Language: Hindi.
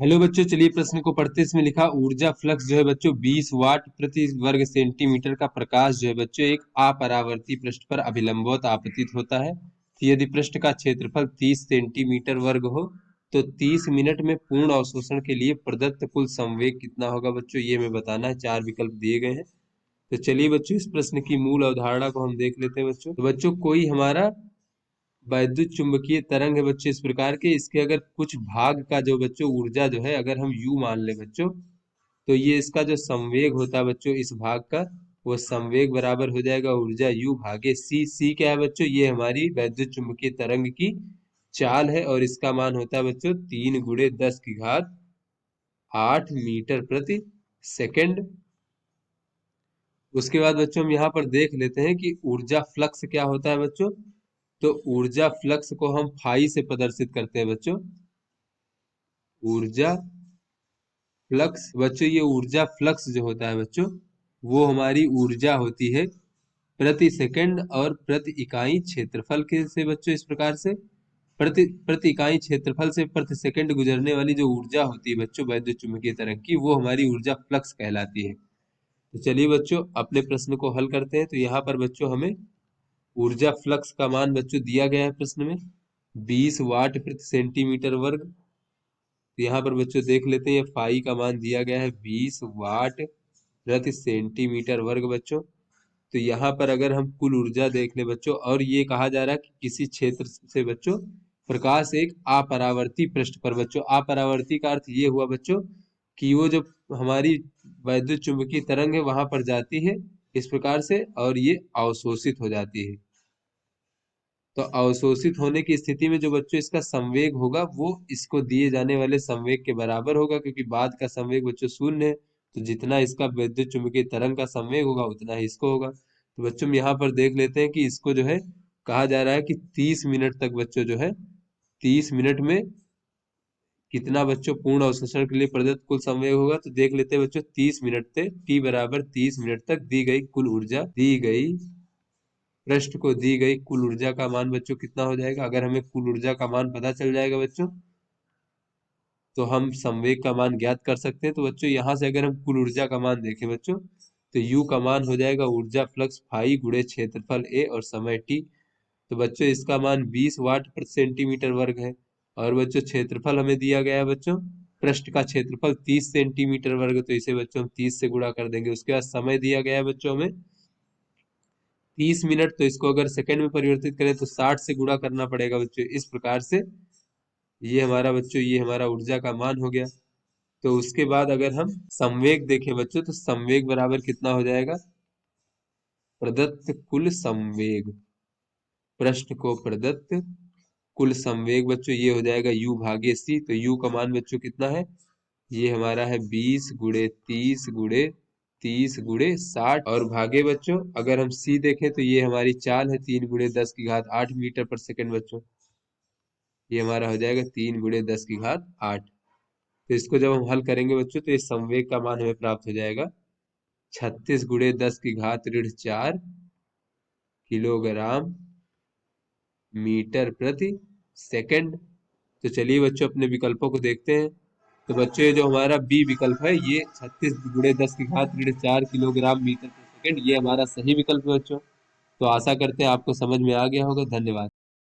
हेलो बच्चों, चलिए प्रश्न को पढ़ते। इसमें लिखा ऊर्जा फ्लक्स जो है बच्चों 20 वाट प्रति वर्ग सेंटीमीटर का प्रकाश जो है बच्चों एक अपरावर्ती पृष्ठ पर अभिलंबवत आपतित होता है। तो यदि पृष्ठ का क्षेत्रफल 30 सेंटीमीटर वर्ग हो तो 30 मिनट में पूर्ण अवशोषण के लिए प्रदत्त कुल संवेग कितना होगा बच्चों, ये हमें बताना है। 4 विकल्प दिए गए हैं। तो चलिए बच्चों इस प्रश्न की मूल अवधारणा को हम देख लेते हैं बच्चों। तो बच्चों कोई हमारा वैद्युत चुंबकीय तरंग है बच्चों इस प्रकार के, इसके अगर कुछ भाग का जो बच्चों ऊर्जा जो है अगर हम यू मान ले बच्चों, तो ये इसका जो संवेग होता है बच्चों इस भाग का, वो संवेग बराबर हो जाएगा ऊर्जा यू भागे सी। सी क्या है बच्चों, ये हमारी वैद्युत चुंबकीय तरंग की चाल है और इसका मान होता है बच्चों 3 × 10⁸ मीटर प्रति सेकंड। उसके बाद बच्चों हम यहाँ पर देख लेते हैं कि ऊर्जा फ्लक्स क्या होता है बच्चों। तो ऊर्जा फ्लक्स को हम फाई से प्रदर्शित करते हैं बच्चों। ऊर्जा फ्लक्स बच्चों, ये ऊर्जा फ्लक्स जो होता है बच्चों वो हमारी ऊर्जा होती है प्रति सेकंड और प्रति इकाई क्षेत्रफल के से बच्चों इस प्रकार से प्रति प्रति इकाई क्षेत्रफल से प्रति सेकंड गुजरने वाली जो ऊर्जा होती है बच्चों वैद्युत चुंबकीय तरंग की, वो हमारी ऊर्जा फ्लक्स कहलाती है। तो चलिए बच्चों अपने प्रश्न को हल करते हैं। तो यहाँ पर बच्चों हमें ऊर्जा फ्लक्स का मान बच्चों दिया गया है प्रश्न में 20 वाट प्रति सेंटीमीटर वर्ग। तो यहाँ पर बच्चों देख लेते हैं, फाई का मान दिया गया है 20 वाट प्रति सेंटीमीटर वर्ग बच्चों। तो यहाँ पर अगर हम कुल ऊर्जा देख ले बच्चों, और ये कहा जा रहा है कि किसी क्षेत्र से बच्चों प्रकाश एक अपरावर्ती पृष्ठ पर बच्चों, अपरावर्ती का अर्थ ये हुआ बच्चों कि वो जब हमारी वैद्युत चुंबकीय तरंग है वहां पर जाती है इस प्रकार से और ये अवशोषित हो जाती है। तो अवशोषित होने की स्थिति में जो बच्चों इसका संवेग होगा वो इसको दिए जाने वाले संवेग के बराबर होगा, क्योंकि बाद का संवेग बच्चों शून्य है। तो जितना इसका विद्युत चुंबकीय तरंग का संवेग होगा उतना ही इसको होगा। तो बच्चों हम यहाँ पर देख लेते हैं कि इसको जो है कहा जा रहा है कि 30 मिनट तक बच्चों जो है 30 मिनट में कितना बच्चों पूर्ण अवशोषण के लिए प्रदत्त कुल संवेग होगा। तो देख लेते हैं बच्चों 30 मिनट से टी बराबर 30 मिनट तक दी गई कुल ऊर्जा, दी गई पृष्ठ को दी गई कुल ऊर्जा का मान बच्चों कितना हो जाएगा। अगर हमें कुल ऊर्जा का मान पता चल जाएगा बच्चों तो हम संवेग का मान ज्ञात कर सकते हैं। तो बच्चों यहाँ से अगर हम कुल ऊर्जा का मान देखें बच्चों, तो U का मान हो जाएगा ऊर्जा फ्लक्स फाई गुणे क्षेत्रफल A और समय T। तो बच्चों इसका मान 20 वाट प्रति सेंटीमीटर वर्ग है। और बच्चों क्षेत्रफल हमें दिया गया है बच्चों, पृष्ठ का क्षेत्रफल 30 सेंटीमीटर वर्ग, तो इसे बच्चों हम 30 से गुणा कर देंगे। उसके बाद समय दिया गया है बच्चों हमें 30 मिनट, तो इसको अगर सेकंड में परिवर्तित करें तो 60 से गुणा करना पड़ेगा बच्चों। इस प्रकार से ये हमारा बच्चों ये हमारा ऊर्जा का मान हो गया। तो उसके बाद अगर हम संवेग देखें बच्चों, तो संवेग बराबर कितना हो जाएगा, प्रदत्त कुल संवेग, पृष्ठ को प्रदत्त कुल संवेग बच्चों ये हो जाएगा U भागे C। तो U का मान बच्चों कितना है, ये हमारा है 20 गुणे 30 गुणे 30 गुणे 60 और भागे बच्चों अगर हम C देखें तो ये हमारी चाल है 3 × 10⁸ मीटर पर सेकंड बच्चों। ये हमारा हो जाएगा 3 × 10⁸ तो इसको जब हम हल करेंगे बच्चों तो इस संवेग का मान हमें प्राप्त हो जाएगा 36 × 10⁻⁴ किलोग्राम मीटर प्रति सेकंड। तो चलिए बच्चों अपने विकल्पों को देखते हैं। तो बच्चों ये जो हमारा बी विकल्प है ये 36 × 10⁻⁴ किलोग्राम मीटर प्रति सेकंड, ये हमारा सही विकल्प है बच्चों। तो आशा करते हैं आपको समझ में आ गया होगा। धन्यवाद।